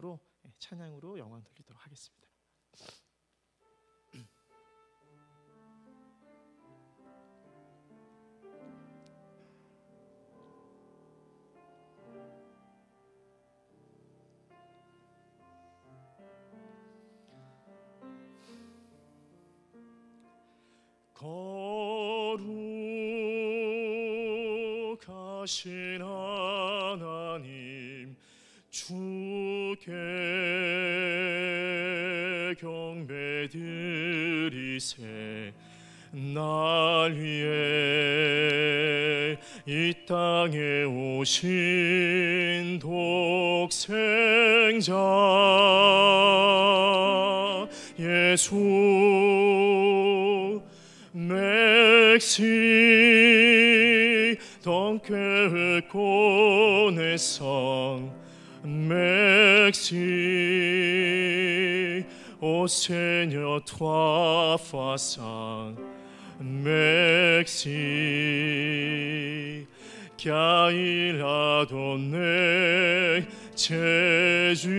마음으로 찬양으로 영광 돌리도록 하겠습니다. 거룩하신 하나님 주께 경배드리세. 날 위해 이 땅에 오신 독생자 예수 맥시 donque connaissant merci ô Seigneur trois fois saint merci car il a donné Jésus-Christ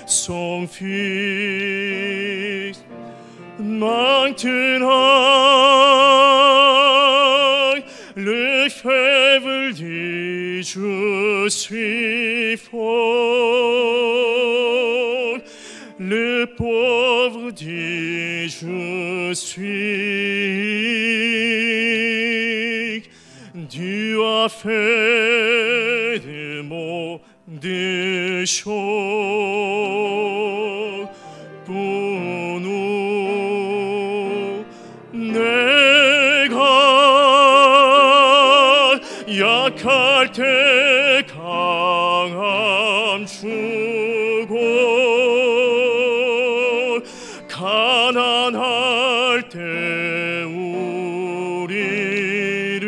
son fils. Maintenant le faible dit je suis fort, le pauvre dit je suis. Dieu a fait de moi des choses pour nous. 내가 약할 때 강함 주고 가난할 때 우리를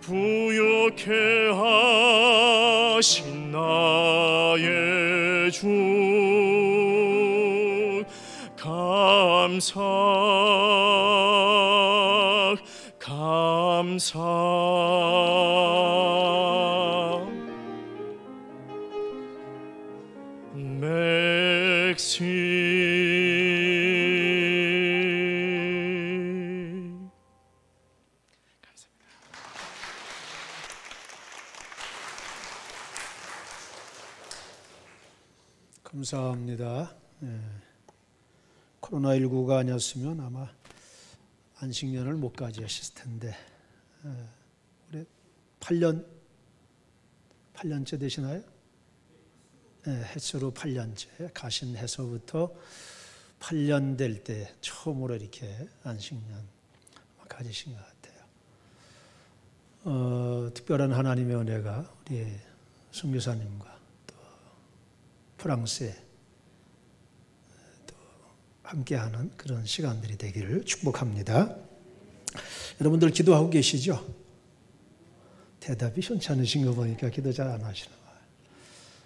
부욕해 하신 나의 주 감사 맥시. 감사합니다. 코로나19가 아니었으면 아마 안식년을 못 가지셨을 텐데 올해 8년째 되시나요? 해서로 8년째 가신 해서부터 8년 될 때 처음으로 이렇게 안식년 가지신 것 같아요. 특별한 하나님의 은혜가 우리 선교사님과 또 프랑스에 또 함께하는 그런 시간들이 되기를 축복합니다. 여러분들 기도하고 계시죠? 대답이 현찮으신 거 보니까 기도 잘 안 하시는 거예요.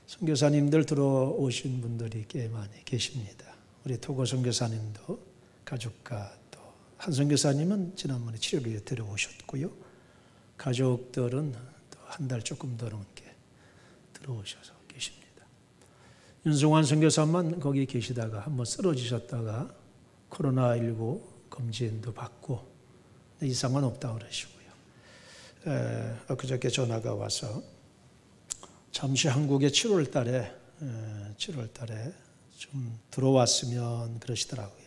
선교사님들 들어오신 분들이 꽤 많이 계십니다. 우리 토고 선교사님도 가족과 또 한 선교사님은 지난번에 치료를 들어오셨고요. 가족들은 또 한 달 조금 더 넘게 들어오셔서 계십니다. 윤성환 선교사만 거기 계시다가 한번 쓰러지셨다가 코로나19 검진도 받고 이상은 없다고 그러시고요. 그저께 전화가 와서 잠시 한국에 7월 달에 좀 들어왔으면 그러시더라고요.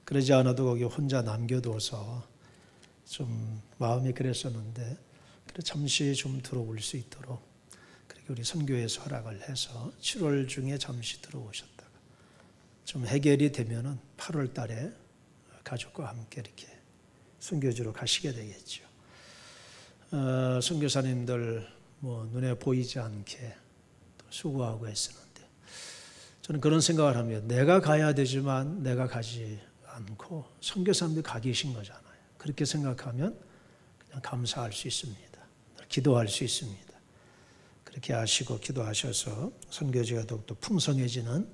그러지 않아도 거기 혼자 남겨둬서 좀 마음이 그랬었는데 그래 잠시 좀 들어올 수 있도록 그렇게 우리 선교회에서 허락을 해서 7월 중에 잠시 들어오셨다가 좀 해결이 되면은 8월 달에 가족과 함께 이렇게 선교지로 가시게 되겠죠. 선교사님들 뭐 눈에 보이지 않게 또 수고하고 했었는데 저는 그런 생각을 하면 내가 가야 되지만 내가 가지 않고 선교사님들이 가 계신 거잖아요. 그렇게 생각하면 그냥 감사할 수 있습니다. 기도할 수 있습니다. 그렇게 하시고 기도하셔서 선교지가 더욱더 풍성해지는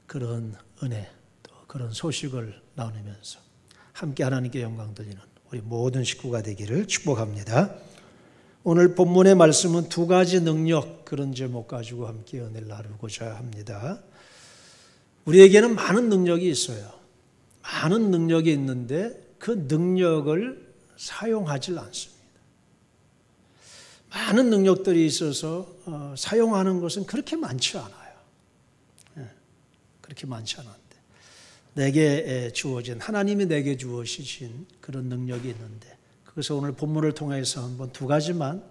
그런 은혜 또 그런 소식을 나누면서 함께 하나님께 영광 돌리는 우리 모든 식구가 되기를 축복합니다. 오늘 본문의 말씀은 두 가지 능력, 그런 제목 가지고 함께 은혜를 나누고자 합니다. 우리에게는 많은 능력이 있어요. 많은 능력이 있는데 그 능력을 사용하지 않습니다. 많은 능력들이 있어서 사용하는 것은 그렇게 많지 않아요. 그렇게 많지 않은데 내게 주어진, 하나님이 내게 주어주신 그런 능력이 있는데, 그래서 오늘 본문을 통해서 한번 두 가지만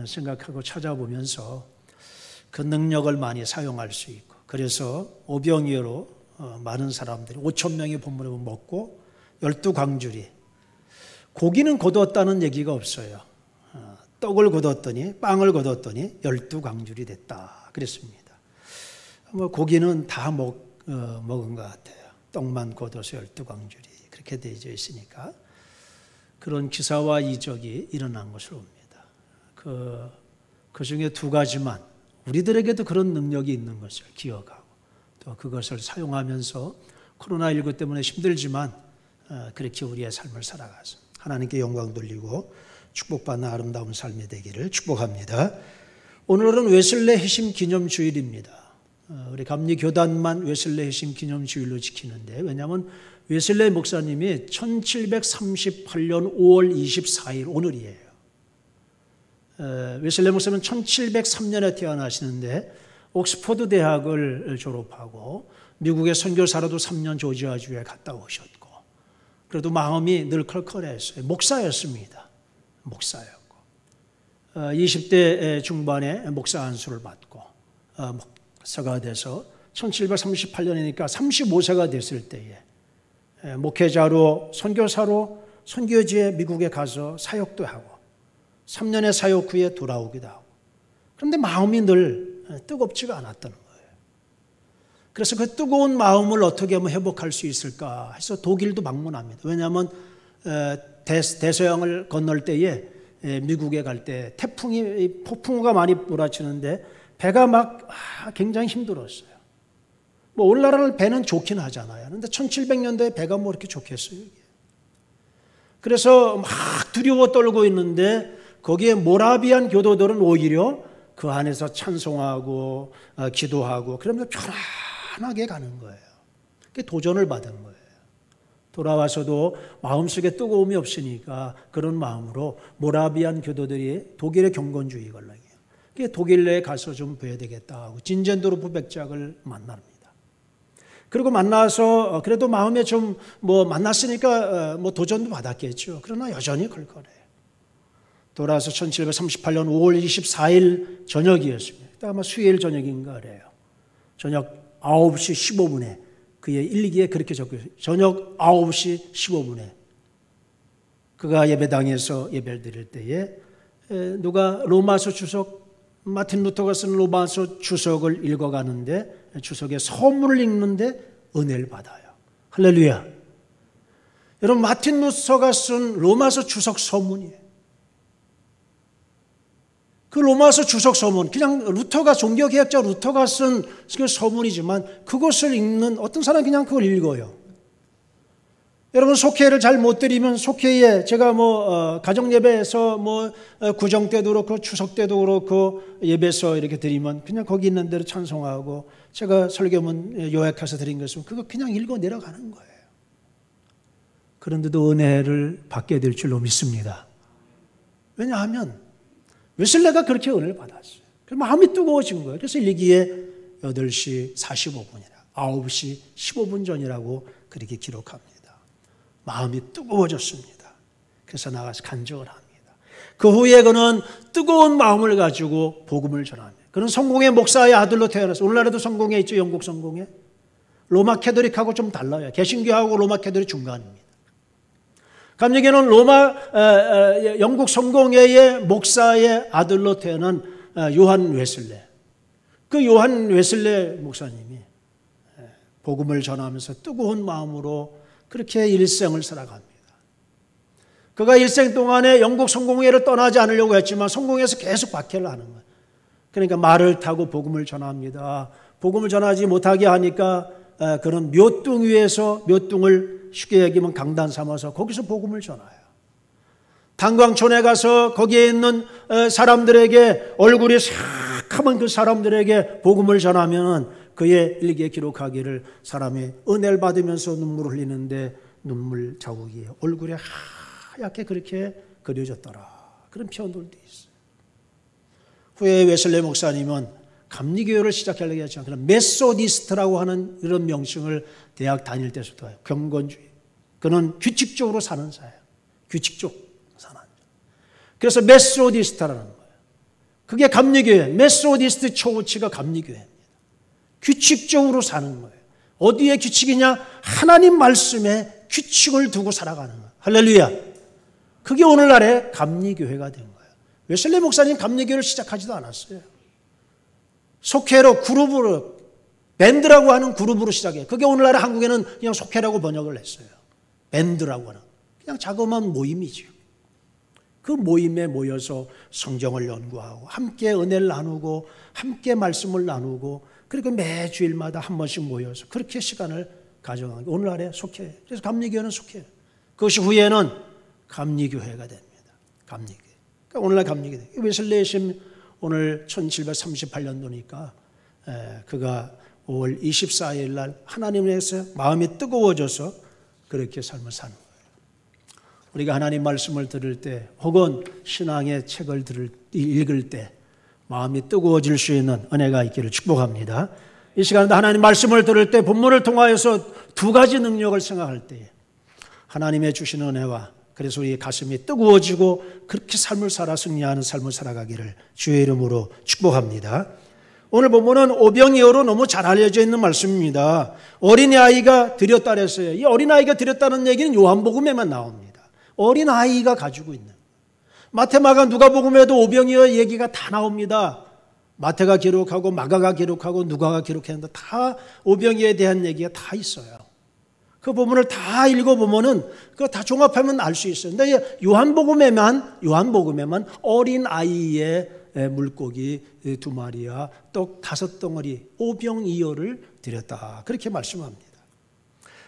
생각하고 찾아보면서 그 능력을 많이 사용할 수 있고, 그래서 오병이어로 많은 사람들이 5천 명이 본문에 먹고 12광주리, 고기는 거두었다는 얘기가 없어요. 떡을 거뒀더니, 빵을 거뒀더니 12광주리 됐다 그랬습니다. 고기는 다 먹은 것 같아요. 떡만 거둬서 12광주리 그렇게 되어 있으니까 그런 기사와 이적이 일어난 것을 봅니다. 그 중에 두 가지만 우리들에게도 그런 능력이 있는 것을 기억하고 또 그것을 사용하면서 코로나19 때문에 힘들지만 그렇게 우리의 삶을 살아가서 하나님께 영광 돌리고 축복받는 아름다운 삶이 되기를 축복합니다. 오늘은 웨슬레 회심 기념주일입니다. 우리 감리교단만 웨슬레 회심 기념주일로 지키는데, 왜냐하면 웨슬레 목사님이 1738년 5월 24일 오늘이에요. 웨슬레 목사님은 1703년에 태어나시는데 옥스퍼드 대학을 졸업하고 미국의 선교사로도 3년 조지아주에 갔다 오셨고, 그래도 마음이 늘 컬컬했어요. 목사였습니다. 목사였고 20대 중반에 목사 안수를 받고 목사가 돼서 1738년이니까 35세가 됐을 때에 목회자로, 선교사로 선교지에 미국에 가서 사역도 하고 3년의 사역 후에 돌아오기도 하고, 그런데 마음이 늘 뜨겁지가 않았던 거예요. 그래서 그 뜨거운 마음을 어떻게 하면 회복할 수 있을까 해서 독일도 방문합니다. 왜냐하면 대서양을 건널 때에 미국에 갈 때 태풍이, 폭풍우가 많이 몰아치는데 배가 막 굉장히 힘들었어요. 뭐 오늘날은 배는 좋긴 하잖아요. 그런데 1700년대에 배가 뭐 이렇게 좋겠어요. 그래서 막 두려워 떨고 있는데 거기에 모라비안 교도들은 오히려 그 안에서 찬송하고 기도하고 그러면서 편안하게 가는 거예요. 그게 도전을 받은 거예요. 돌아와서도 마음속에 뜨거움이 없으니까 그런 마음으로 모라비안 교도들이 독일의 경건주의 걸랑이에요. 독일에 가서 좀 뵈야 되겠다 하고 진젠도르프 백작을 만납니다. 그리고 만나서 그래도 마음에 좀 뭐 만났으니까 뭐 도전도 받았겠죠. 그러나 여전히 걸걸해요. 돌아와서 1738년 5월 24일 저녁이었습니다. 그때 아마 수요일 저녁인가 그래요. 저녁 9시 15분에 그의 일기에 그렇게 적혀있어요. 저녁 9시 15분에 그가 예배당에서 예배를 드릴 때에 누가 로마서 주석, 마틴 루터가 쓴 로마서 주석을 읽어가는데 주석에 서문을 읽는데 은혜를 받아요. 할렐루야. 여러분, 마틴 루터가 쓴 로마서 주석 서문이에요. 그 로마서 주석 서문, 그냥 루터가, 종교개혁자 루터가 쓴 그 서문이지만 그것을 읽는 어떤 사람이 그냥 그걸 읽어요. 여러분, 속회를 잘 못 드리면 속회에 제가 가정예배에서 구정 때도 그렇고 추석 때도 그렇고 예배서 이렇게 드리면 그냥 거기 있는 대로 찬송하고 제가 설교문 요약해서 드린 것은 그거 그냥 읽어 내려가는 거예요. 그런데도 은혜를 받게 될 줄로 믿습니다. 왜냐하면 웨슬레가 그렇게 은혜를 받았어요. 그래서 마음이 뜨거워진 거예요. 그래서 일기에 8시 45분이라 9시 15분 전이라고 그렇게 기록합니다. 마음이 뜨거워졌습니다. 그래서 나가서 간증을 합니다. 그 후에 그는 뜨거운 마음을 가지고 복음을 전합니다. 그는 성공의 목사의 아들로 태어났어요. 오늘날에도 성공에 있죠. 영국 성공에. 로마 캐톨릭하고 좀 달라요. 개신교하고 로마 캐톨릭 중간입니다. 감리교는 영국 성공회의 목사의 아들로 태어난 요한 웨슬레. 그 요한 웨슬레 목사님이 복음을 전하면서 뜨거운 마음으로 그렇게 일생을 살아갑니다. 그가 일생 동안에 영국 성공회를 떠나지 않으려고 했지만 성공회에서 계속 박해를 하는 거예요. 그러니까 말을 타고 복음을 전합니다. 복음을 전하지 못하게 하니까 그런 묘뚱 위에서, 묘뚱을 쉽게 얘기하면 강단 삼아서 거기서 복음을 전해요. 탄광촌에 가서 거기에 있는 사람들에게 얼굴이 새카만 그 사람들에게 복음을 전하면 그의 일기에 기록하기를 사람이 은혜를 받으면서 눈물을 흘리는데 눈물 자국이 얼굴에 하얗게 그렇게 그려졌더라. 그런 표현들도 있어요. 후에 웨슬리 목사님은 감리교회를 시작하려고 했지만 그런 메소디스트라고 하는 이런 명칭을 대학 다닐 때부터 해요. 경건주의. 그는 규칙적으로 사는 자예요. 규칙적으로 사는 자. 그래서 메소디스트라는 거예요. 그게 감리교회. 메소디스트 초우치가 감리교회입니다. 규칙적으로 사는 거예요. 어디에 규칙이냐? 하나님 말씀에 규칙을 두고 살아가는 거예요. 할렐루야. 그게 오늘날의 감리교회가 된 거예요. 웨슬리 목사님 감리교회를 시작하지도 않았어요. 속회로 그룹으로 밴드라고 하는 그룹으로 시작해요. 그게 오늘날의 한국에는 그냥 속회라고 번역을 했어요. 밴드라고 하는 그냥 자그마한 모임이죠. 그 모임에 모여서 성경을 연구하고 함께 은혜를 나누고 함께 말씀을 나누고 그리고 매주일마다 한 번씩 모여서 그렇게 시간을 가져가는 게 오늘날의 속회. 그래서 감리교회는 속회. 그것이 후에는 감리교회가 됩니다. 감리교회. 그러니까 오늘날 감리교회. 웨슬리심 오늘 1738년도니까 그가 5월 24일 날 하나님에서 마음이 뜨거워져서 그렇게 삶을 사는 거예요. 우리가 하나님 말씀을 들을 때 혹은 신앙의 책을 읽을 때 마음이 뜨거워질 수 있는 은혜가 있기를 축복합니다. 이 시간에 하나님 말씀을 들을 때 본문을 통하여서 두 가지 능력을 생각할 때에 하나님의 주시는 은혜와 그래서 우리의 가슴이 뜨거워지고 그렇게 삶을 살아 승리하는 삶을 살아가기를 주의 이름으로 축복합니다. 오늘 본문은 오병이어로 너무 잘 알려져 있는 말씀입니다. 어린아이가 드렸다 그랬어요. 이 어린아이가 드렸다는 얘기는 요한복음에만 나옵니다. 어린아이가 가지고 있는 마태, 마가, 누가복음에도 오병이어 얘기가 다 나옵니다. 마태가 기록하고 마가가 기록하고 누가가 기록했는데 다 오병이어에 대한 얘기가 다 있어요. 그 부분을 다 읽어보면은 그거 다 종합하면 알 수 있어요. 근데 요한복음에만 어린 아이의 물고기 2마리와 떡 5덩어리 오병이어를 드렸다. 그렇게 말씀합니다.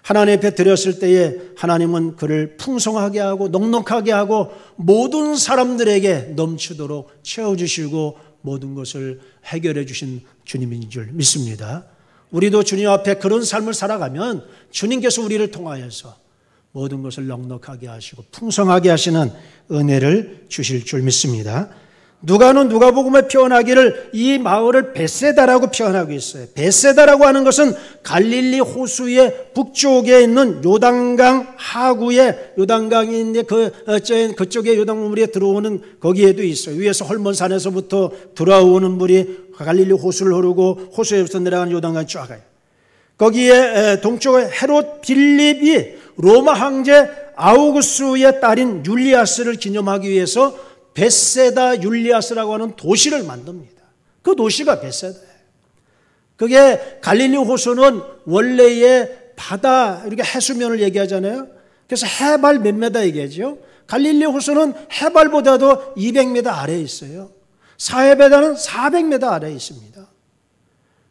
하나님 앞에 드렸을 때에 하나님은 그를 풍성하게 하고 넉넉하게 하고 모든 사람들에게 넘치도록 채워주시고 모든 것을 해결해 주신 주님인 줄 믿습니다. 우리도 주님 앞에 그런 삶을 살아가면 주님께서 우리를 통하여서 모든 것을 넉넉하게 하시고 풍성하게 하시는 은혜를 주실 줄 믿습니다. 누가는 누가복음에 표현하기를 이 마을을 베세다라고 표현하고 있어요. 베세다라고 하는 것은 갈릴리 호수의 북쪽에 있는 요단강 하구에 요단강이 있는데 그쪽에 요단물이 들어오는 거기에도 있어요. 위에서 헐몬산에서부터 들어오는 물이 갈릴리 호수를 흐르고 호수에부터 내려가는 요단강이 쫙 가요. 거기에 동쪽에 헤롯 빌립이 로마 황제 아우구스의 딸인 율리아스를 기념하기 위해서 베세다 율리아스라고 하는 도시를 만듭니다. 그 도시가 베세다예요. 그게 갈릴리 호수는 원래의 바다, 이렇게 해수면을 얘기하잖아요. 그래서 해발 몇 메다 얘기하죠. 갈릴리 호수는 해발보다도 200m 아래에 있어요. 사해배다는 400m 아래에 있습니다.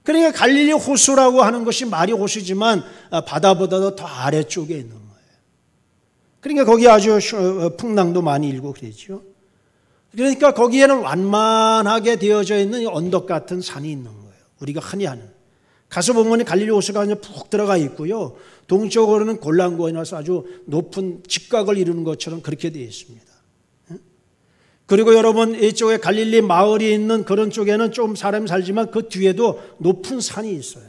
그러니까 갈릴리 호수라고 하는 것이 말이 호수지만 바다보다도 더 아래쪽에 있는 거예요. 그러니까 거기 아주 풍랑도 많이 일고 그러죠. 그러니까 거기에는 완만하게 되어져 있는 언덕 같은 산이 있는 거예요. 우리가 흔히 아는. 가서 보면 갈릴리 호수가 그냥 푹 들어가 있고요. 동쪽으로는 골란고에 나서 아주 높은 직각을 이루는 것처럼 그렇게 되어 있습니다. 그리고 여러분 이쪽에 갈릴리 마을이 있는 그런 쪽에는 좀 사람이 살지만 그 뒤에도 높은 산이 있어요.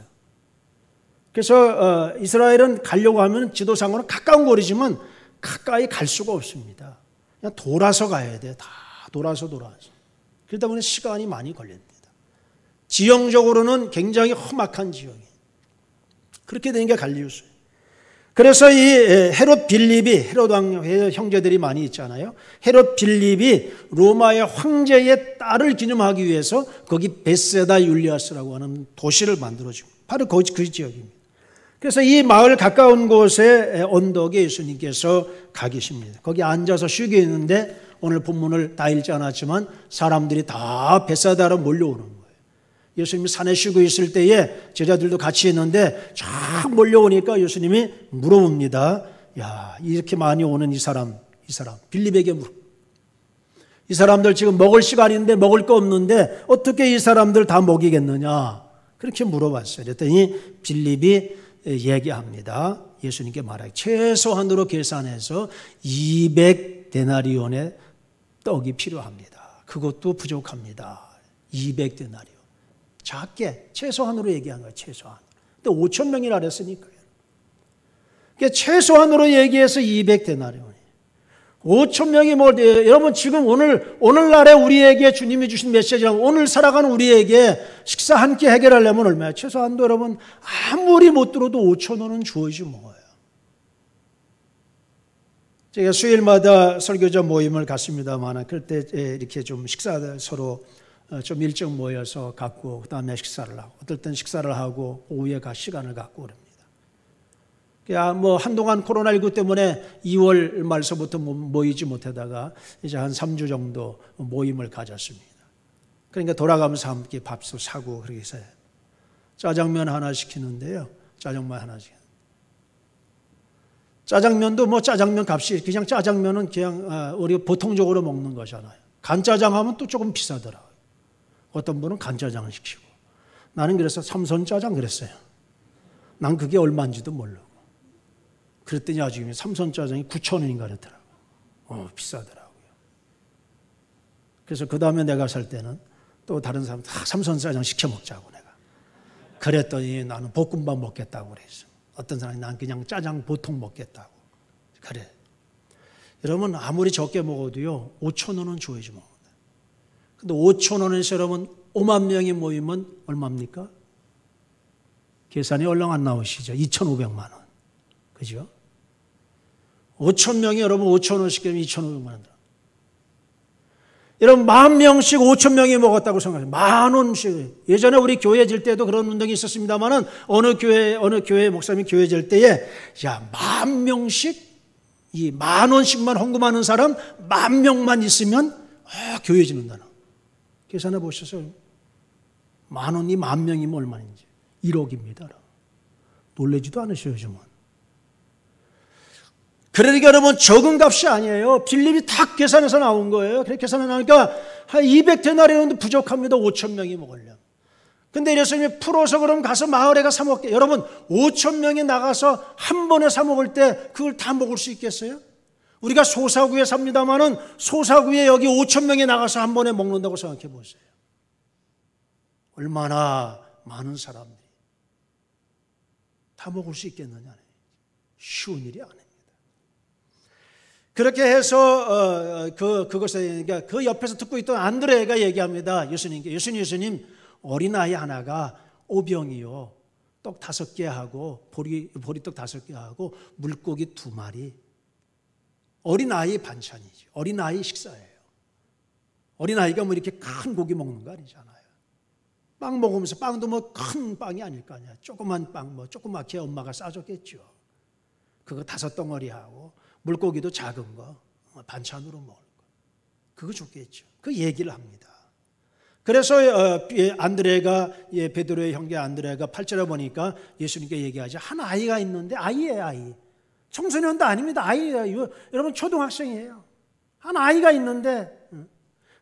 그래서 이스라엘은 가려고 하면 지도상으로는 가까운 거리지만 가까이 갈 수가 없습니다. 그냥 돌아서 가야 돼요. 다 돌아서. 그러다 보니 시간이 많이 걸립니다. 지형적으로는 굉장히 험악한 지형이에요. 그렇게 되는 게 갈릴리 호수예요. 그래서 이 헤롯 빌립이, 헤롯 왕 형제들이 많이 있잖아요. 헤롯 빌립이 로마의 황제의 딸을 기념하기 위해서 거기 베세다 율리아스라고 하는 도시를 만들어주고 바로 그 지역입니다. 그래서 이 마을 가까운 곳에 언덕에 예수님께서 가 계십니다. 거기 앉아서 쉬고 있는데 오늘 본문을 다 읽지 않았지만 사람들이 다 베세다로 몰려오는 거예요. 예수님이 산에 쉬고 있을 때에 제자들도 같이 있는데 쫙 몰려오니까 예수님이 물어봅니다. 야, 이렇게 많이 오는 이 사람 빌립에게 물어. 이 사람들 지금 먹을 시간인데 먹을 거 없는데 어떻게 이 사람들 다 먹이겠느냐? 그렇게 물어봤어요. 그랬더니 빌립이 얘기합니다. 예수님께 말하기 최소한으로 계산해서 200데나리온의 떡이 필요합니다. 그것도 부족합니다. 200데나리온. 작게 최소한으로 얘기한 거예요. 최소한. 근데 5천 명이라 그랬으니까요. 그러니까 최소한으로 얘기해서 200데나리온. 5천 명이 뭐 여러분 지금 오늘날에 우리에게 주님이 주신 메시지랑 오늘 살아가는 우리에게 식사 한 끼 해결하려면 얼마야? 최소한도 여러분 아무리 못 들어도 5천 원은 주어지 먹어요. 제가 수요일마다 설교자 모임을 갔습니다만 그럴 때 이렇게 좀 식사를 서로 좀 일찍 모여서 갖고 그다음에 식사를 하고 어떨 땐 식사를 하고 오후에 시간을 갖고 그럽니다. 뭐 한동안 코로나19 때문에 2월 말서부터 모이지 못하다가 이제 한 3주 정도 모임을 가졌습니다. 그러니까 돌아가면서 함께 밥도 사고 그렇게 해서 짜장면 하나 시키는데요. 짜장면 하나 시키는데 짜장면도 뭐 짜장면 값이 그냥 짜장면은 그냥 우리가 보통적으로 먹는 거잖아요. 간짜장 하면 또 조금 비싸더라고요. 어떤 분은 간짜장을 시키고 나는 그래서 삼선짜장 그랬어요. 난 그게 얼마인지도 모르고 그랬더니 나중에 삼선짜장이 9,000원인가 그랬더라고요. 비싸더라고요. 그래서 그 다음에 내가 살 때는 또 다른 사람 다 삼선짜장 시켜 먹자고 내가. 그랬더니 나는 볶음밥 먹겠다고 그랬어. 어떤 사람이 난 그냥 짜장 보통 먹겠다고. 그래. 여러분 아무리 적게 먹어도요 5,000원은 줘야지 먹는다. 근데 5,000원에서 여러분 5만 명이 모이면 얼마입니까? 계산이 얼른 안 나오시죠? 2,500만 원. 그죠? 5천 명이 여러분 5천 원씩 되면 2,500만 원. 여러분 10,000명씩 5천 명이 먹었다고 생각해요. 10,000원씩. 예전에 우리 교회 질 때도 그런 운동이 있었습니다만은 어느 교회 목사님이 교회 질 때에 10,000명씩 이 10,000원씩만 헌금하는 사람 10,000명만 있으면 교회 짓는다는. 계산해 보셔서 10,000원이 10,000명이면 얼마인지 1억입니다. 놀라지도 않으셔요, 요즘은. 그러니까 여러분 적은 값이 아니에요. 빌립이 딱 계산해서 나온 거예요. 그렇게 계산해 나오니까 한 200데나리온도 부족합니다. 5천 명이 먹으려면. 근데 예수님이 풀어서 그럼 가서 마을에 사 먹게. 여러분 5천 명이 나가서 한 번에 사 먹을 때 그걸 다 먹을 수 있겠어요? 우리가 소사구에 삽니다마는 소사구에 여기 5천 명이 나가서 한 번에 먹는다고 생각해 보세요. 얼마나 많은 사람들이 다 먹을 수 있겠느냐. 쉬운 일이 아니에요. 그렇게 해서 그것에 그러니까 그 옆에서 듣고 있던 안드레가 얘기합니다. 예수님께 예수님 어린아이 하나가 오병이요 떡 5개 하고 보리떡 5개 하고 물고기 2마리. 어린아이 반찬이죠. 어린아이 식사예요. 어린아이가 뭐 이렇게 큰 고기 먹는 거 아니잖아요. 빵 먹으면서 빵도 뭐 큰 빵이 아닐 거 아니야. 조그만 빵 뭐 조그맣게 엄마가 싸줬겠죠. 그거 5덩어리 하고 물고기도 작은 거 반찬으로 먹을 거 그거 좋겠죠. 그 얘기를 합니다. 그래서 안드레가 베드로의 형제 안드레가 8절에 보니까 예수님께 얘기하죠. 한 아이가 있는데 아이예요. 아이. 청소년도 아닙니다. 아이예요. 여러분 초등학생이에요. 한 아이가 있는데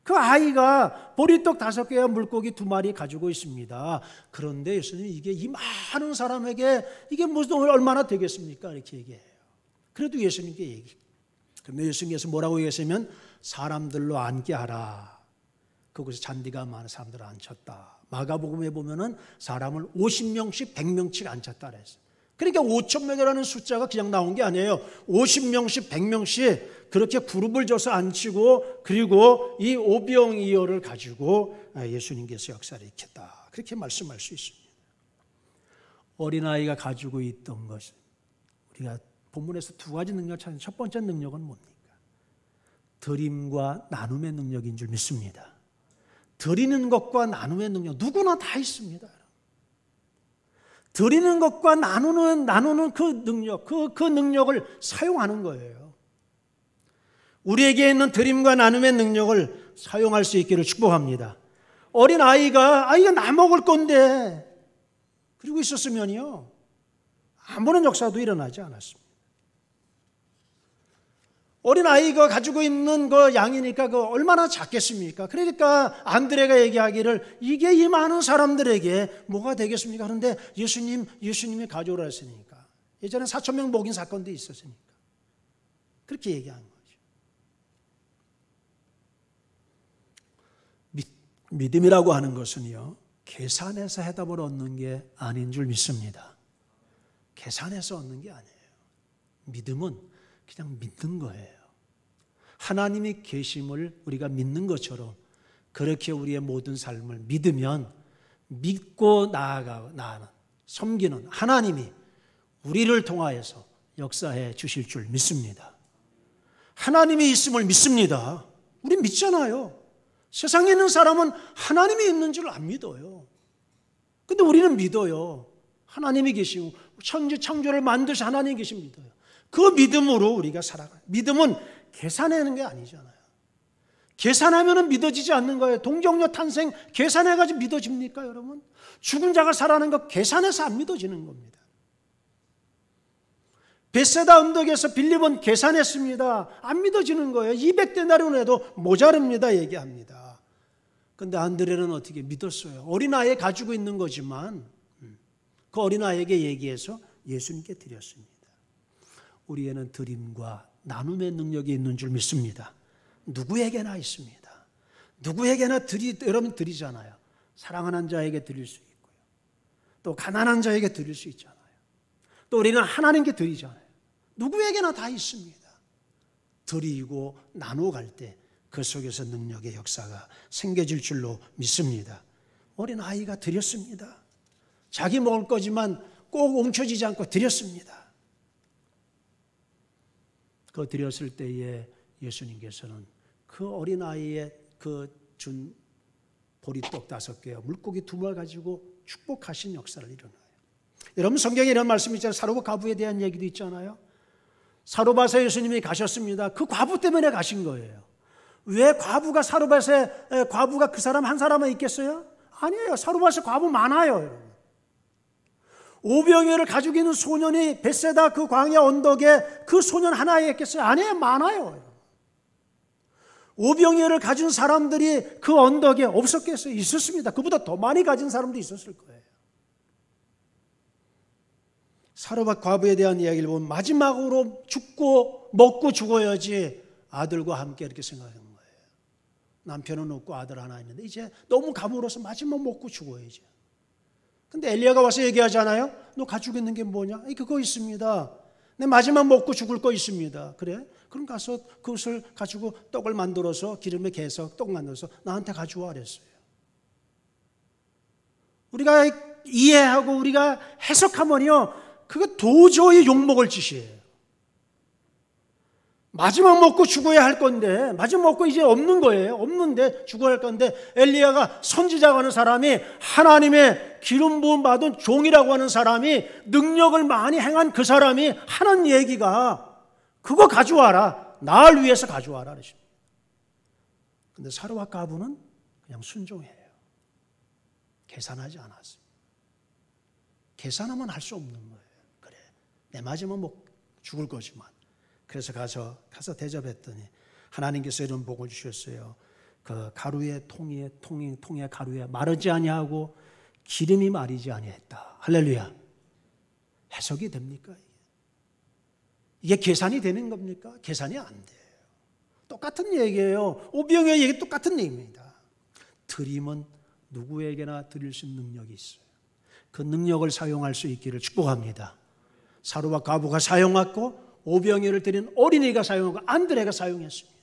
그 아이가 보리떡 5개와 물고기 2마리 가지고 있습니다. 그런데 예수님이 이게 이 많은 사람에게 이게 무슨 얼마나 되겠습니까? 이렇게 얘기해요. 그래도 예수님께 얘기. 그런데 예수님께서 뭐라고 얘기했으면 사람들로 앉게 하라. 그곳에 잔디가 많은 사람들을 앉혔다. 마가복음에 보면은 사람을 50명씩 100명씩 앉혔다 그랬어요. 그러니까 5,000명이라는 숫자가 그냥 나온 게 아니에요. 50명씩 100명씩 그렇게 그룹을 져서 앉히고 그리고 이 오병이어를 가지고 예수님께서 역사를 일으켰다. 그렇게 말씀할 수 있습니다. 어린아이가 가지고 있던 것은 우리가 본문에서 2가지 능력을 찾는 첫 번째 능력은 뭡니까? 드림과 나눔의 능력인 줄 믿습니다. 드리는 것과 나눔의 능력 누구나 다 있습니다. 드리는 것과 나누는 그 능력, 그 능력을 사용하는 거예요. 우리에게 있는 드림과 나눔의 능력을 사용할 수 있기를 축복합니다. 어린 아이가 나 먹을 건데 그리고 있었으면요 아무런 역사도 일어나지 않았습니다. 어린아이가 가지고 있는 그 양이니까 그 얼마나 작겠습니까? 그러니까 안드레가 얘기하기를 이게 이 많은 사람들에게 뭐가 되겠습니까? 그런데 예수님이 가져오라 했으니까. 예전에 4,000명 먹인 사건도 있었으니까. 그렇게 얘기한 거죠. 믿음이라고 하는 것은요, 계산해서 해답을 얻는 게 아닌 줄 믿습니다. 계산해서 얻는 게 아니에요. 믿음은 그냥 믿는 거예요. 하나님이 계심을 우리가 믿는 것처럼 그렇게 우리의 모든 삶을 믿으면 믿고 나아가는, 섬기는 하나님이 우리를 통하여서 역사해 주실 줄 믿습니다. 하나님이 있음을 믿습니다. 우리 믿잖아요. 세상에 있는 사람은 하나님이 있는 줄 안 믿어요. 근데 우리는 믿어요. 하나님이 계시고 천지 창조를 만드신 하나님이 계신 믿어요. 그 믿음으로 우리가 살아가요. 믿음은 계산하는 게 아니잖아요. 계산하면 믿어지지 않는 거예요. 동정녀 탄생 계산해가지고 믿어집니까, 여러분? 죽은 자가 살아나는 거 계산해서 안 믿어지는 겁니다. 벳세다 언덕에서 빌립은 계산했습니다. 안 믿어지는 거예요. 200데나리온 해도 모자릅니다 얘기합니다. 그런데 안드레는 어떻게 믿었어요? 어린아이에 가지고 있는 거지만 그 어린아이에게 얘기해서 예수님께 드렸습니다. 우리에는 드림과 나눔의 능력이 있는 줄 믿습니다. 누구에게나 있습니다. 누구에게나 여러분 드리잖아요. 사랑하는 자에게 드릴 수 있고요. 또 가난한 자에게 드릴 수 있잖아요. 또 우리는 하나님께 드리잖아요. 누구에게나 다 있습니다. 드리고 나눠갈 때 그 속에서 능력의 역사가 생겨질 줄로 믿습니다. 어린아이가 드렸습니다. 자기 먹을 거지만 꼭 엉켜지지 않고 드렸습니다. 그 드렸을 때에 예수님께서는 그 어린아이의 그 준 보리떡 5개와 물고기 2마리 가지고 축복하신 역사를 일어나요. 여러분 성경에 이런 말씀이 있잖아요. 사로바 과부에 대한 얘기도 있잖아요. 사로바에 예수님이 가셨습니다. 그 과부 때문에 가신 거예요. 왜 사로바에 과부가 그 사람 한 사람만 있겠어요? 아니에요. 사로바에 과부 많아요. 오병이어를 가지고 있는 소년이 벳세다 그 광야 언덕에 그 소년 하나에 있겠어요? 아니에요. 많아요. 오병이어를 가진 사람들이 그 언덕에 없었겠어요? 있었습니다. 그보다 더 많이 가진 사람도 있었을 거예요. 사로밧 과부에 대한 이야기를 보면 마지막으로 먹고 죽어야지 아들과 함께 이렇게 생각하는 거예요. 남편은 없고 아들 하나 있는데 이제 너무 가물어서 마지막 먹고 죽어야지. 근데 엘리야가 와서 얘기하잖아요. 너 가지고 있는 게 뭐냐? 그거 있습니다. 내 마지막 먹고 죽을 거 있습니다. 그래? 그럼 가서 그것을 가지고 떡을 만들어서 기름에 개서 떡 만들어서 나한테 가져와 그랬어요. 우리가 이해하고 우리가 해석하면요, 그거 도저히 욕먹을 짓이에요. 마지막 먹고 죽어야 할 건데, 마지막 먹고 이제 없는 거예요. 없는데 죽어야 할 건데, 엘리야가 선지자라고 하는 사람이 하나님의 기름 부음 받은 종이라고 하는 사람이 능력을 많이 행한 그 사람이 하는 얘기가 그거 가져와라. 나를 위해서 가져와라. 그러십니다. 근데 사로밧 과부는 그냥 순종해요. 계산하지 않았습니다. 계산하면 할 수 없는 거예요. 그래, 내 마지막 죽을 거지만. 그래서 가서 대접했더니 하나님께서 이런 복을 주셨어요. 그 가루의 통의 가루에 마르지 아니하고 기름이 마르지 아니했다. 할렐루야. 해석이 됩니까? 이게 계산이 되는 겁니까? 계산이 안 돼요. 똑같은 얘기예요. 오병이어의 얘기 똑같은 얘기입니다. 드림은 누구에게나 드릴 수 있는 능력이 있어요. 그 능력을 사용할 수 있기를 축복합니다. 사로밧 과부가 사용했고 오병이어를 드린 어린이가 사용하고 안드레가 사용했습니다.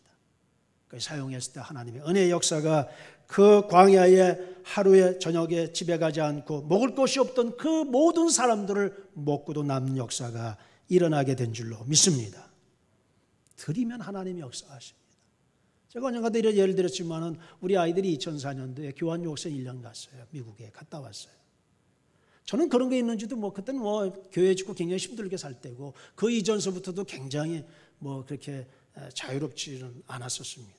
그 사용했을 때 하나님의 은혜의 역사가 그 광야에 하루에 저녁에 집에 가지 않고 먹을 것이 없던 그 모든 사람들을 먹고도 남는 역사가 일어나게 된 줄로 믿습니다. 드리면 하나님이 역사하십니다. 제가 언젠가도 이런 예를 들었지만은 우리 아이들이 2004년도에 교환 유학생 1년 갔어요. 미국에 갔다 왔어요. 저는 그런 게 있는지도 그때는 교회 짓고 굉장히 힘들게 살 때고 그 이전서부터도 굉장히 그렇게 자유롭지는 않았었습니다.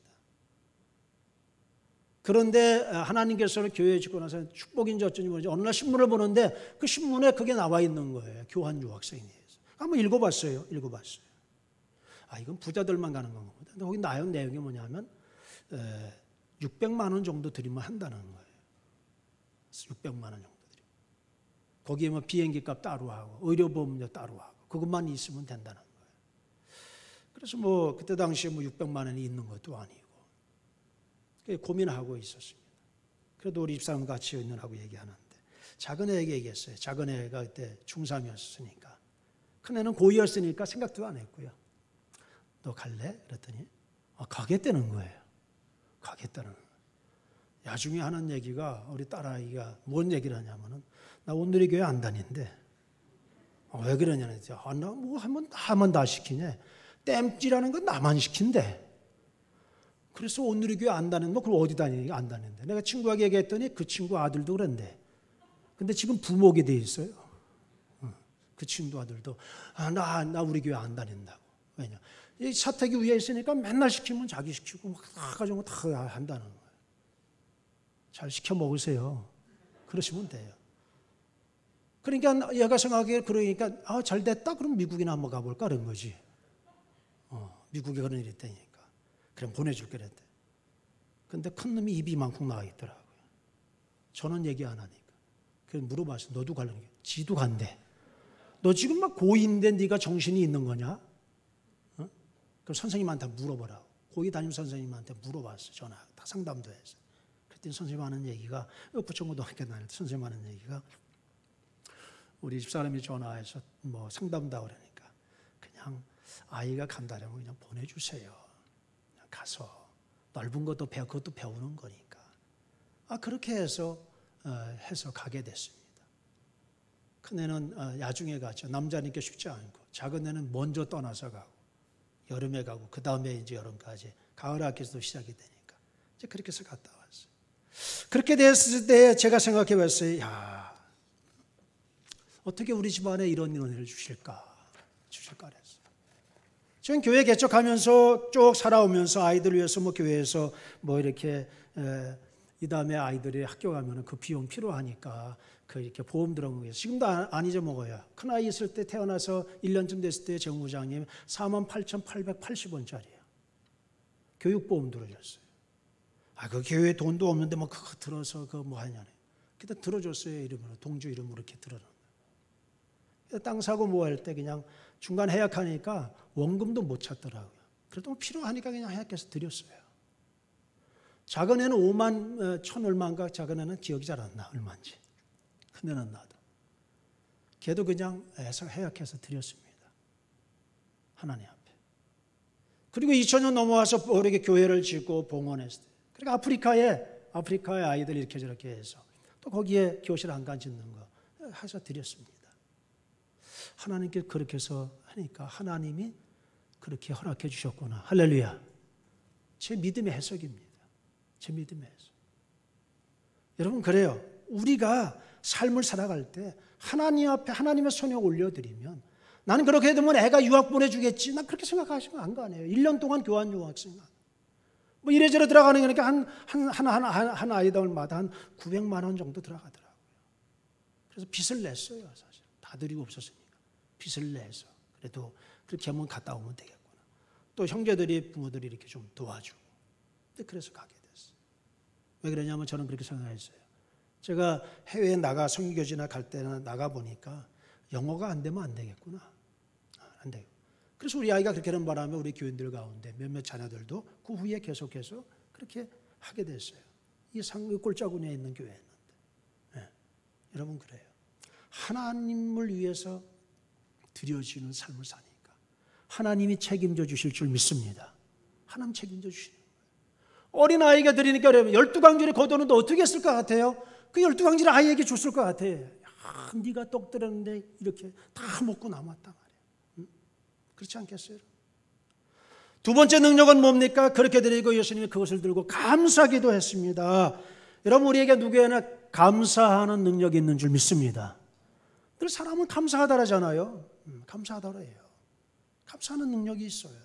그런데 하나님께서는 교회 짓고 나서 축복인지 어쩐지 모르지 어느 날 신문을 보는데 그 신문에 그게 나와 있는 거예요. 교환 유학생에 대해서. 한번 읽어봤어요. 이건 부자들만 가는 건가 보다. 근데 거기 나온 내용이 뭐냐면 600만 원 정도 드리면 한다는 거예요. 600만 원 정도 드리면. 거기에 뭐 비행기 값 따로 하고 의료보험료 따로 하고 그것만 있으면 된다는 거예요. 그래서 뭐 그때 당시에 뭐 600만 원이 있는 것도 아니고 고민하고 있었습니다. 그래도 우리 집사람 같이 있느라고 얘기하는데 작은 애에게 얘기했어요. 작은 애가 그때 중3이었으니까 큰 애는 고2였으니까 생각도 안 했고요. 너 갈래? 그랬더니 가겠다는 거예요. 가겠다는 거예요. 야중에 하는 얘기가 우리 딸아이가 뭔 얘기를 하냐면은 나 오늘의 교회 안 다닌대. 왜 그러냐는 나 뭐 하면 다 시키냐. 땜질하는 건 나만 시킨대. 그래서 오늘의 교회 안 다니는 너 그럼 어디 다니니까 안 다닌대. 내가 친구에게 얘기했더니 그 친구 아들도 그런데. 근데 지금 부목이 돼 있어요. 그 친구 아들도 나 우리 교회 안 다닌다고. 왜냐? 이 사택이 위에 있으니까 맨날 시키면 자기 시키고 막 다 가져온 거 다 한다는 거예요. 잘 시켜 먹으세요. 그러시면 돼요. 그러니까 얘가 생각하기에 그러니까 잘 됐다. 그럼 미국이나 한번 가볼까 그런 거지. 미국에 그런 일이 있다니까. 그럼 보내줄게 그랬대. 근데 큰 놈이 입이 이만큼 나와 있더라고요. 저는 얘기 안 하니까. 그래서 물어봤어요. 너도 가려는 게. 지도 간대. 너 지금 막 고2인데 네가 정신이 있는 거냐? 그럼 선생님한테 물어보라고. 고2 담임 선생님한테 물어봤어요. 전화 다 상담도 했어요. 그랬더니 선생님 하는 얘기가 부천고등학교 다닐 때 선생님 하는 얘기가 우리 집사람이 전화해서 뭐 상담다 그러니까 그냥 아이가 간다면 그냥 보내주세요. 그냥 가서 넓은 것도 그것도 배우는 거니까. 그렇게 해서 가게 됐습니다. 큰애는 야중에 갔죠. 남자니까 쉽지 않고 작은 애는 먼저 떠나서 가고 여름에 가고 그 다음에 이제 여름까지 가을 학기에서도 시작이 되니까 이제 그렇게 해서 갔다 왔어요. 그렇게 됐을 때 제가 생각해 봤어요. 어떻게 우리 집안에 이런 은혜를 주실까 그랬어요. 저는 교회 개척하면서 쭉 살아오면서 아이들 위해서 뭐 교회에서 뭐 이렇게 이 다음에 아이들이 학교 가면은 그 비용 필요하니까 그 이렇게 보험 들어간 거예요. 지금도 안 잊어먹어요. 큰아이 있을 때 태어나서 1년쯤 됐을 때 정부장님 48,880원짜리예요. 교육보험 들어줬어요. 그 교회 돈도 없는데 뭐 그거 들어서 그거 뭐 하냐네. 그때 들어줬어요. 이름으로 동주 이름으로 이렇게 들어놓는. 땅 사고 뭐 할 때 그냥 중간 해약하니까 원금도 못 찾더라고요. 그래도 필요하니까 그냥 해약해서 드렸어요. 작은 애는 5만 1,000 얼마인가 작은 애는 기억이 잘 안 나 얼마인지. 큰 애는 나도. 걔도 그냥 해약해서 드렸습니다. 하나님 앞에. 그리고 2000년 넘어와서 이렇게 교회를 짓고 봉헌했어요. 그러니까 아프리카의 아이들 이렇게 저렇게 해서 또 거기에 교실 안간 짓는 거 해서 드렸습니다. 하나님께 그렇게 해서 하니까 하나님이 그렇게 허락해 주셨구나. 할렐루야. 제 믿음의 해석입니다. 제 믿음의 해석. 여러분 그래요. 우리가 삶을 살아갈 때 하나님 앞에 하나님의 손에 올려드리면 나는 그렇게 되면 애가 유학 보내주겠지. 난 그렇게 생각하시면 안 가네요. 1년 동안 교환 유학생. 뭐 이래저래 들어가는 거니까 한 아이들마다 한 900만 원 정도 들어가더라고요. 그래서 빚을 냈어요. 사실 다 드리고 없었으니까 빚을 내서 그래도 그렇게 한번 갔다 오면 되겠구나. 또 형제들이 부모들이 이렇게 좀 도와주고. 그래서 가게 됐어요. 왜 그러냐면 저는 그렇게 생각했어요. 제가 해외에 나가 선교지나 갈 때나 나가 보니까 영어가 안 되면 안 되겠구나. 안 돼요. 그래서 우리 아이가 그렇게 하는 바람에 우리 교인들 가운데 몇몇 자녀들도 그 후에 계속해서 그렇게 하게 됐어요. 이 꼴짜구니에 있는 교회였는데. 여러분 그래요. 하나님을 위해서 드려지는 삶을 사니까 하나님이 책임져 주실 줄 믿습니다. 하나님 책임져 주시는 거예요. 어린아이가 드리니까 여러분 12강질에 거두는데 어떻게 했을 것 같아요? 그 12강질을 아이에게 줬을 것 같아요. 네가 떡 들었는데 이렇게 다 먹고 남았단 말이에요. 그렇지 않겠어요? 두 번째 능력은 뭡니까? 그렇게 드리고 예수님이 그것을 들고 감사기도 했습니다. 여러분 우리에게 누구에나 감사하는 능력이 있는 줄 믿습니다. 늘 사람은 감사하다라잖아요. 감사하다라 해요. 감사하는 능력이 있어요.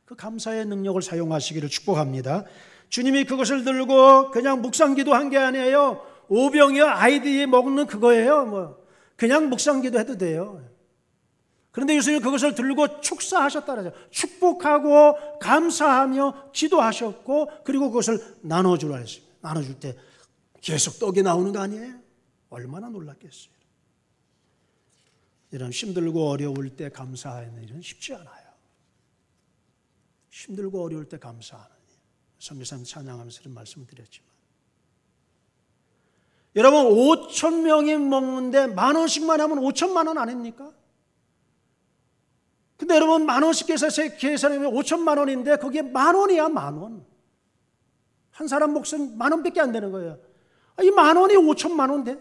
그 감사의 능력을 사용하시기를 축복합니다. 주님이 그것을 들고 그냥 묵상기도 한 게 아니에요. 오병이어 아이들이 먹는 그거예요. 그냥 묵상기도 해도 돼요. 그런데 예수님은 그것을 들고 축사하셨다는 거죠. 축복하고 감사하며 기도하셨고 그리고 그것을 나눠주라 했습니다. 나눠줄 때 계속 떡이 나오는 거 아니에요? 얼마나 놀랐겠어요. 이런 힘들고 어려울 때 감사하는 일은 쉽지 않아요. 힘들고 어려울 때 감사하는 일. 선교사님 찬양하면서 이런 말씀을 드렸지만 여러분 5천 명이 먹는데 10,000원씩만 하면 5천만 원 아닙니까? 근데 여러분 10,000원씩 계산하면 5천만 원인데 그게 10,000원이야 10,000원. 한 사람 몫은 10,000원밖에 안 되는 거예요. 이 10,000원이 5천만 원인데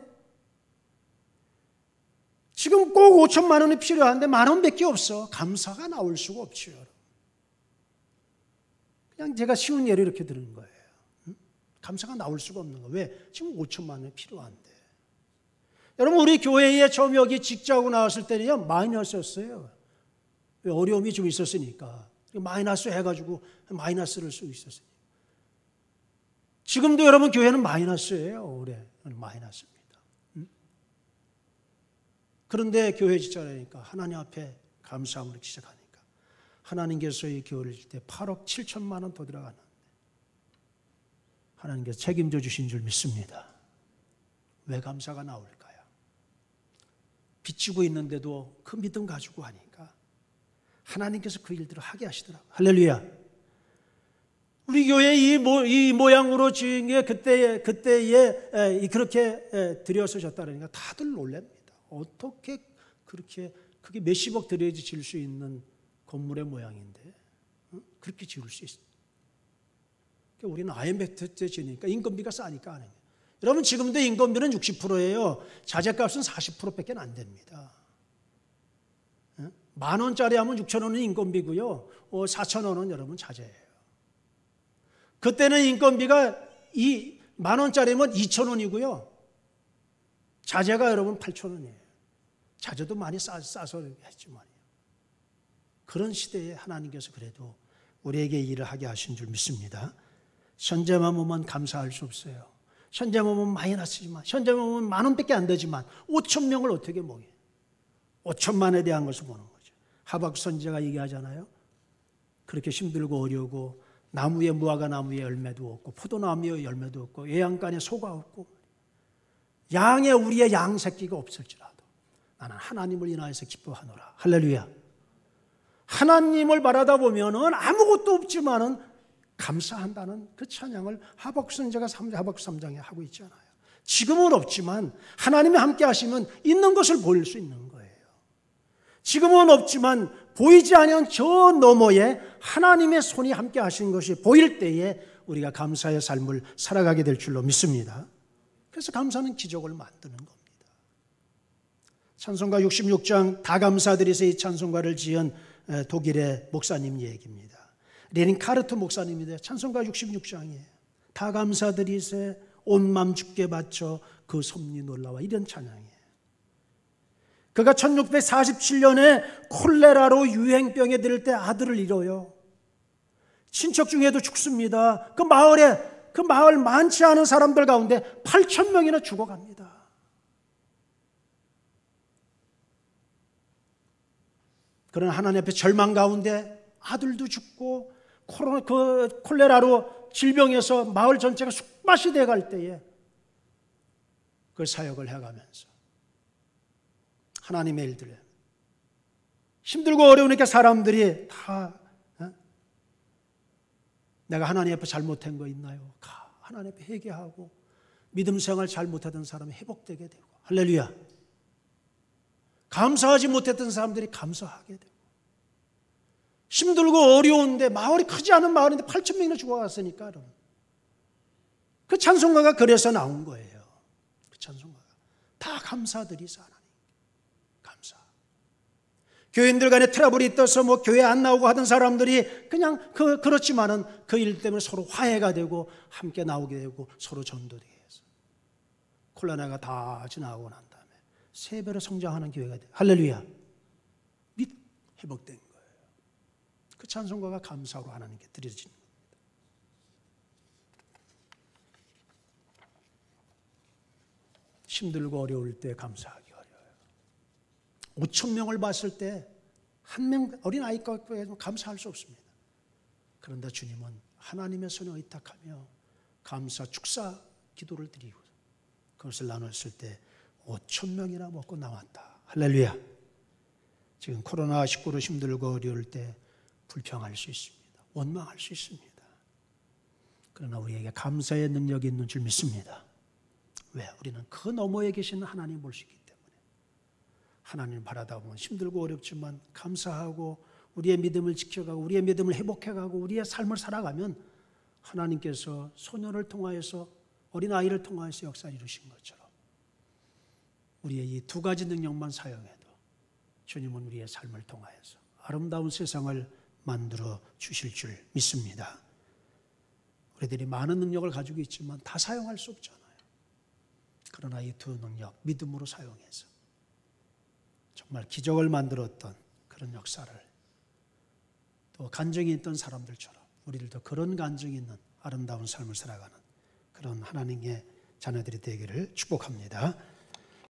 지금 꼭 5천만 원이 필요한데 10,000원밖에 없어. 감사가 나올 수가 없죠. 그냥 제가 쉬운 예를 이렇게 드는 거예요. 감사가 나올 수가 없는 거예요. 왜? 지금 5천만 원이 필요한데. 여러분 우리 교회에 처음 여기 직자하고 나왔을 때는요 마이너스였어요. 어려움이 좀 있었으니까 마이너스 해가지고 마이너스를 쓰고 있었어요. 지금도 여러분 교회는 마이너스예요. 올해 마이너스입니다. 그런데 교회 직자라니까 하나님 앞에 감사함으로 시작하니까 하나님께서 이 교회를 줄 때 8억 7천만 원 더 들어가는데 하나님께서 책임져 주신 줄 믿습니다. 왜 감사가 나올까요? 비치고 있는데도 그 믿음 가지고 하니까 하나님께서 그 일들을 하게 하시더라고요. 할렐루야. 우리 교회 이 모양으로 지은 게 그때에 그렇게 들여서졌다니까 다들 놀랍니다. 어떻게 그렇게 그게 몇십억 들여야지 지을 수 있는 건물의 모양인데 그렇게 지을 수 있어요. 우리는 IMF 때 지니까 인건비가 싸니까 안 해요. 여러분 지금도 인건비는 60%예요. 자재값은 40%밖에 안 됩니다. 10,000원짜리 하면 6,000원은 인건비고요. 4,000원은 여러분 자재예요. 그때는 인건비가 10,000원짜리면 2,000원이고요. 자재가 여러분 8,000원이에요. 자재도 많이 싸서 했지만 그런 시대에 하나님께서 그래도 우리에게 일을 하게 하신 줄 믿습니다. 현재만 보면 감사할 수 없어요. 현재만 보면 마이너스지만 현재만 보면 10,000원밖에 안 되지만 5,000명을 어떻게 먹여요? 5천만에 대한 것을 보는 거죠. 하박국 선지자가 얘기하잖아요. 그렇게 힘들고 어려우고 나무에 무화과 나무에 열매도 없고 포도나무에 열매도 없고 외양간에 소가 없고 양에 우리의 양 새끼가 없을지라도 나는 하나님을 인하여서 기뻐하노라. 할렐루야. 하나님을 바라다 보면은 아무것도 없지만은 감사한다는 그 찬양을 하박국 선지자가 하박국 3장에 하고 있잖아요. 지금은 없지만 하나님이 함께 하시면 있는 것을 보일 수 있는 거예요. 지금은 없지만 보이지 않는 저 너머에 하나님의 손이 함께 하시는 것이 보일 때에 우리가 감사의 삶을 살아가게 될 줄로 믿습니다. 그래서 감사는 기적을 만드는 겁니다. 찬송가 66장 다 감사드리세 이 찬송가를 지은 독일의 목사님 얘기입니다. 레닌 카르트 목사님인데 찬송가 66장이에요. 다 감사드리세 온 맘 주께 바쳐 그 섭리 놀라와 이런 찬양이에요. 그가 1647년에 콜레라로 유행병에 들을 때 아들을 잃어요. 친척 중에도 죽습니다. 그 마을 많지 않은 사람들 가운데 8,000명이나 죽어갑니다. 그러나 하나님 앞에 절망 가운데 아들도 죽고 콜레라로 질병에서 마을 전체가 쑥밭이 돼갈 때에 그 사역을 해가면서 하나님의 일들을 힘들고 어려우니까 사람들이 다 내가 하나님 앞에 잘못한 거 있나요? 하나님 앞에 회개하고 믿음 생활 잘못하던 사람이 회복되게 되고 할렐루야. 감사하지 못했던 사람들이 감사하게 되고 힘들고 어려운데 마을이 크지 않은 마을인데 8,000명이나 죽어갔으니까 그 찬송가가 그래서 나온 거예요. 그 찬송가가 다 감사드리사 하나님 감사. 교인들 간에 트러블이 있어서 뭐 교회 안 나오고 하던 사람들이 그냥 그렇지만은 그 일 때문에 서로 화해가 되고 함께 나오게 되고 서로 전도되게 해서 콜로나가 다 지나고 난 다음에 3배로 성장하는 교회가 돼. 할렐루야. 및 회복된 거예요. 그 찬송가가 감사로 하나님께 드려지는 겁니다. 힘들고 어려울 때 감사하기 어려워요. 5,000명을 봤을 때 한 명 어린아이가 감사할 수 없습니다. 그런데 주님은 하나님의 손에 의탁하며 감사 축사 기도를 드리고 그것을 나눴을 때 5,000명이나 먹고 나왔다. 할렐루야. 지금 코로나19로 힘들고 어려울 때 불평할 수 있습니다. 원망할 수 있습니다. 그러나 우리에게 감사의 능력이 있는 줄 믿습니다. 왜? 우리는 그 너머에 계시는 하나님을 볼 수 있기 때문에. 하나님을 바라다 보면 힘들고 어렵지만 감사하고 우리의 믿음을 지켜가고 우리의 믿음을 회복해가고 우리의 삶을 살아가면 하나님께서 소년을 통하여서 어린아이를 통하여서 역사를 이루신 것처럼 우리의 이 두 가지 능력만 사용해도 주님은 우리의 삶을 통하여서 아름다운 세상을 만들어 주실 줄 믿습니다. 우리들이 많은 능력을 가지고 있지만 다 사용할 수 없잖아요. 그러나 이 두 능력 믿음으로 사용해서 정말 기적을 만들었던 그런 역사를 또 간증이 있던 사람들처럼 우리들도 그런 간증이 있는 아름다운 삶을 살아가는 그런 하나님의 자녀들이 되기를 축복합니다.